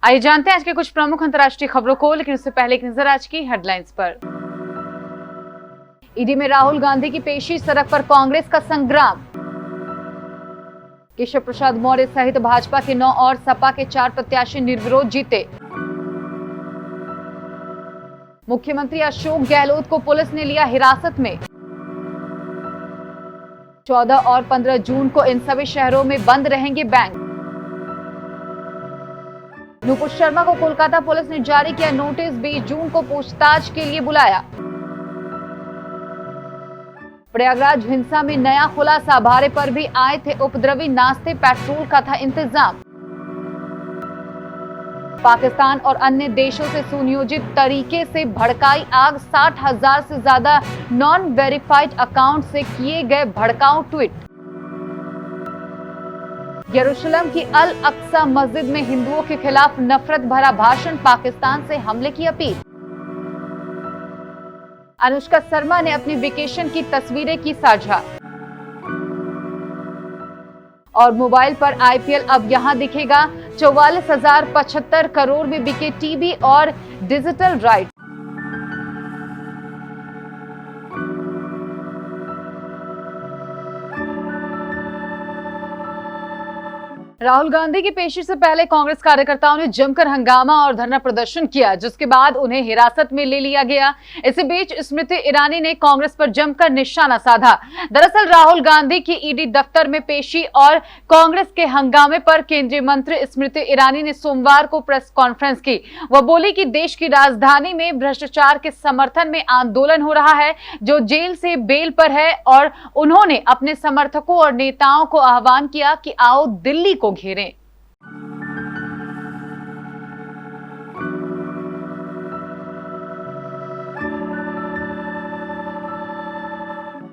आइए जानते हैं आज के कुछ प्रमुख अंतर्राष्ट्रीय खबरों को, लेकिन उससे पहले एक नजर आज की हेडलाइंस पर। ईडी में राहुल गांधी की पेशी, सड़क पर कांग्रेस का संग्राम। केशव प्रसाद मौर्य सहित भाजपा के 9 और सपा के 4 प्रत्याशी निर्विरोध जीते। मुख्यमंत्री अशोक गहलोत को पुलिस ने लिया हिरासत में। 14 और 15 जून को इन सभी शहरों में बंद रहेंगे बैंक। नुपुर शर्मा को कोलकाता पुलिस ने जारी किया नोटिस, 20 जून को पूछताछ के लिए बुलाया। प्रयागराज हिंसा में नया खुलासा, भारे पर भी आए थे उपद्रवी, नाश्ते पेट्रोल का था इंतजाम। पाकिस्तान और अन्य देशों से सुनियोजित तरीके से भड़काई आग, 60,000 से ज्यादा नॉन वेरीफाइड अकाउंट से किए गए भड़काऊ ट्वीट। यरूशलेम की अल अक्सा मस्जिद में हिंदुओं के खिलाफ नफरत भरा भाषण, पाकिस्तान से हमले की अपील। अनुष्का शर्मा ने अपनी वेकेशन की तस्वीरें की साझा। और मोबाइल पर आईपीएल अब यहां दिखेगा, 44,075 करोड़ में बिके टीवी और डिजिटल राइट। राहुल गांधी की पेशी से पहले कांग्रेस कार्यकर्ताओं ने जमकर हंगामा और धरना प्रदर्शन किया, जिसके बाद उन्हें हिरासत में ले लिया गया। इसी बीच स्मृति ईरानी ने कांग्रेस पर जमकर निशाना साधा। दरअसल राहुल गांधी की ईडी दफ्तर में पेशी और कांग्रेस के हंगामे पर केंद्रीय मंत्री स्मृति ईरानी ने सोमवार को प्रेस कॉन्फ्रेंस की। वह बोली कि देश की राजधानी में भ्रष्टाचार के समर्थन में आंदोलन हो रहा है, जो जेल से बेल पर है, और उन्होंने अपने समर्थकों और नेताओं को आह्वान किया कि आओ दिल्ली को घेरें।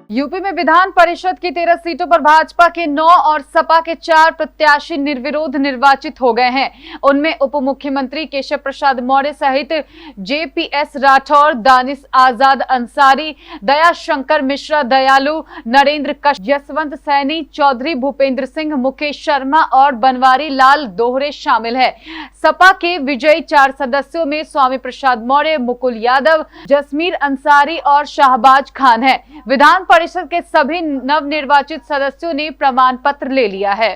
यूपी में विधान परिषद की 13 सीटों पर भाजपा के 9 और सपा के 4 प्रत्याशी निर्विरोध निर्वाचित हो गए हैं। उनमें उप मुख्यमंत्री केशव प्रसाद मौर्य सहित जेपीएस राठौर, दानिश आजाद अंसारी, दया शंकर मिश्रा, दयालु नरेंद्र कश्यप, यशवंत सैनी, चौधरी भूपेंद्र सिंह, मुकेश शर्मा और बनवारी लाल दोहरे शामिल है। सपा के विजयी 4 सदस्यों में स्वामी प्रसाद मौर्य, मुकुल यादव, जसमीर अंसारी और शाहबाज खान है। विधान परिषद के सभी नवनिर्वाचित सदस्यों ने प्रमाण पत्र ले लिया है।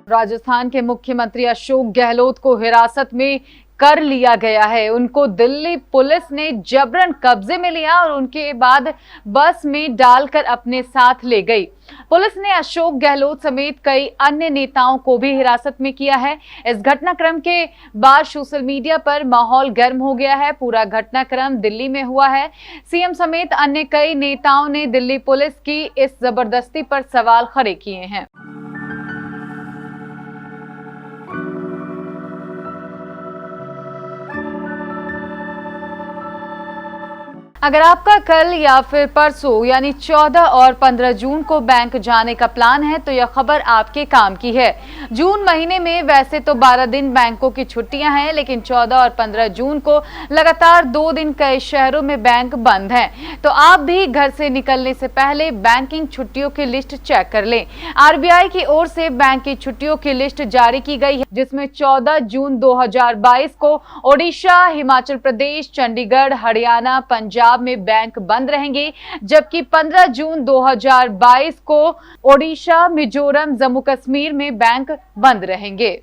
राजस्थान के मुख्यमंत्री अशोक गहलोत को हिरासत में कर लिया गया है। उनको दिल्ली पुलिस ने जबरन कब्जे में लिया और उनके बाद बस में डालकर अपने साथ ले गई। पुलिस ने अशोक गहलोत समेत कई अन्य नेताओं को भी हिरासत में किया है। इस घटनाक्रम के बाद सोशल मीडिया पर माहौल गर्म हो गया है। पूरा घटनाक्रम दिल्ली में हुआ है। सीएम समेत अन्य कई नेताओं ने दिल्ली पुलिस की इस जबरदस्ती पर सवाल खड़े किए हैं। अगर आपका कल या फिर परसों यानी 14 और 15 जून को बैंक जाने का प्लान है तो यह खबर आपके काम की है। जून महीने में वैसे तो 12 दिन बैंकों की छुट्टियां हैं, लेकिन 14 और 15 जून को लगातार 2 दिन कई शहरों में बैंक बंद हैं। तो आप भी घर से निकलने से पहले बैंकिंग छुट्टियों की लिस्ट चेक कर लें। आरबीआई की ओर से बैंक की छुट्टियों की लिस्ट जारी की गई है, जिसमें 14 जून 2022 को ओडिशा, हिमाचल प्रदेश, चंडीगढ़, हरियाणा, पंजाब में बैंक बंद रहेंगे, जबकि 15 जून 2022 को ओडिशा, मिजोरम, जम्मू कश्मीर में बैंक बंद रहेंगे।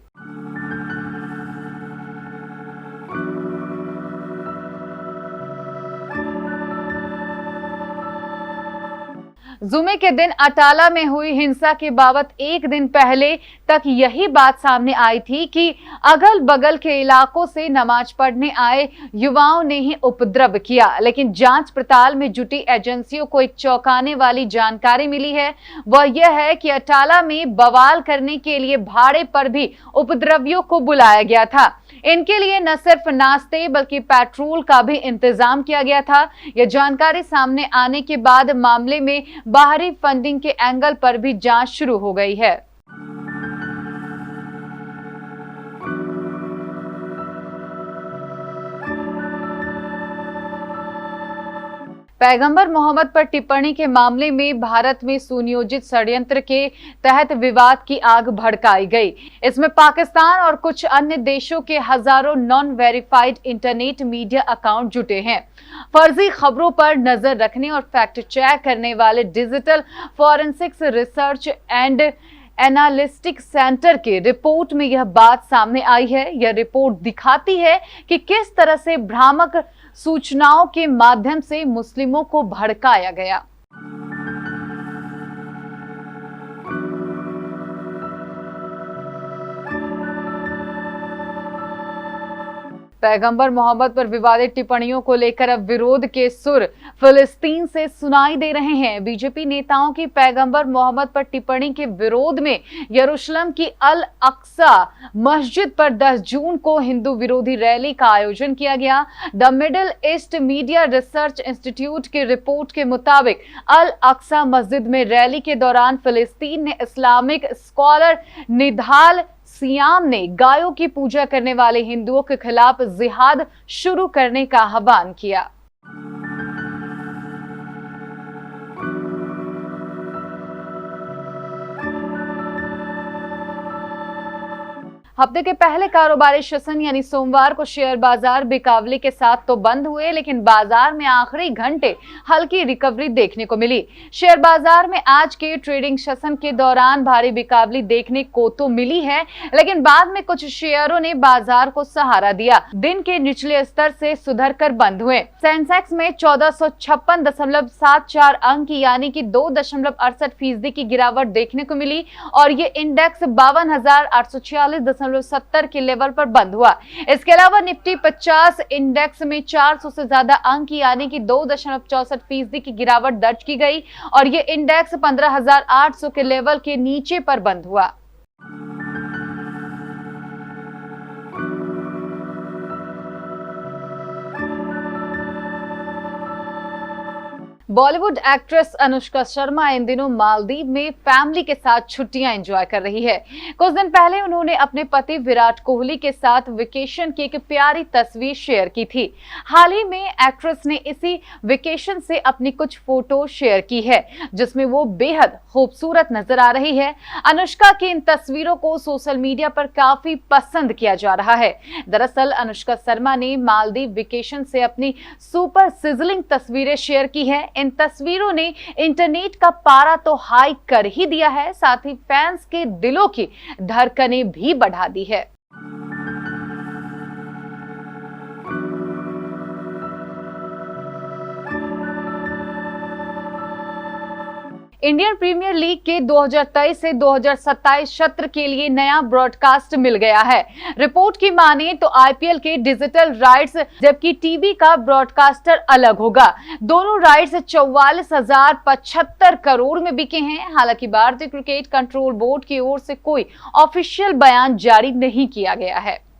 जुमे के दिन अटाला में हुई हिंसा के बाबत एक दिन पहले तक यही बात सामने आई थी कि अगल बगल के इलाकों से नमाज पढ़ने आए युवाओं ने ही उपद्रव किया, लेकिन जांच पड़ताल में जुटी एजेंसियों को एक चौंकाने वाली जानकारी मिली है। वह यह है कि अटाला में बवाल करने के लिए भाड़े पर भी उपद्रवियों को बुलाया गया था। इनके लिए न सिर्फ नाश्ते बल्कि पेट्रोल का भी इंतजाम किया गया था। यह जानकारी सामने आने के बाद मामले में बाहरी फंडिंग के एंगल पर भी जांच शुरू हो गई है। पैगंबर मोहम्मद पर टिप्पणी के मामले में भारत में सुनियोजित षड्यंत्र के तहत विवाद की आग भड़काई गई। इसमें पाकिस्तान और कुछ अन्य देशों के हजारों non verified internet media account जुटे हैं। फर्जी खबरों पर नजर रखने और फैक्ट चेक करने वाले digital forensics research and analytic centre के रिपोर्ट में यह बात सामने आई है। यह रिपोर्ट दिखाती है कि किस तरह से भ्रामक सूचनाओं के माध्यम से मुस्लिमों को भड़काया गया। पैगंबर मोहम्मद पर विवादित टिप्पणियों को लेकर अब विरोध के सुर फिलिस्तीन से सुनाई दे रहे हैं। बीजेपी नेताओं की पैगंबर मोहम्मद पर टिप्पणी के विरोध में यरूशलेम की अल अक्सा मस्जिद पर 10 जून को हिंदू विरोधी रैली का आयोजन किया गया। The middle east media research institute की रिपोर्ट के मुताबिक अल अक्सा मस्जिद में रैली के दौरान फिलिस्तीन ने इस्लामिक स्कॉलर निधाल सियाम ने गायों की पूजा करने वाले हिंदुओं के खिलाफ जिहाद शुरू करने का आह्वान किया। हफ्ते के पहले कारोबारी सेशन यानी सोमवार को शेयर बाजार बिकावली के साथ तो बंद हुए, लेकिन बाजार में आखिरी घंटे हल्की रिकवरी देखने को मिली। शेयर बाजार में आज के ट्रेडिंग सेशन के दौरान भारी बिकावली देखने को तो मिली है, लेकिन बाद में कुछ शेयरों ने बाजार को सहारा दिया। दिन के निचले स्तर से सुधर कर बंद हुए। सेंसेक्स में 1456.74 अंक यानी कि 2.68% की गिरावट देखने को मिली और ये इंडेक्स 52,846.70 के लेवल पर बंद हुआ। इसके अलावा निफ्टी 50 इंडेक्स में 400 से ज्यादा अंक यानी कि 2.64% की गिरावट दर्ज की गई और ये इंडेक्स 15,800 के लेवल के नीचे पर बंद हुआ। बॉलीवुड एक्ट्रेस अनुष्का शर्मा इन दिनों मालदीव में फैमिली के साथ छुट्टियां एंजॉय कर रही है। कुछ दिन पहले उन्होंने अपने पति विराट कोहली के साथ वेकेशन की एक प्यारी तस्वीर शेयर की थी। हाल ही में एक्ट्रेस ने इसी वेकेशन से अपनी कुछ फोटो शेयर की है, जिसमें वो बेहद खूबसूरत नजर आ रही है। अनुष्का की इन तस्वीरों को सोशल मीडिया पर काफी पसंद किया जा रहा है। दरअसल अनुष्का शर्मा ने मालदीव वेकेशन से अपनी सुपर सिजलिंग तस्वीरें शेयर की है। इन तस्वीरों ने इंटरनेट का पारा तो हाई कर ही दिया है, साथ ही फैंस के दिलों की धड़कनें भी बढ़ा दी है। इंडियन प्रीमियर लीग के 2023 से 2027 सत्र के लिए नया ब्रॉडकास्ट मिल गया है। रिपोर्ट की माने तो आईपीएल के डिजिटल राइट्स जबकि टीवी का ब्रॉडकास्टर अलग होगा। दोनों राइट्स 44,075 करोड़ में बिके हैं। हालांकि भारतीय क्रिकेट कंट्रोल बोर्ड की ओर से कोई ऑफिशियल बयान जारी नहीं किया गया है।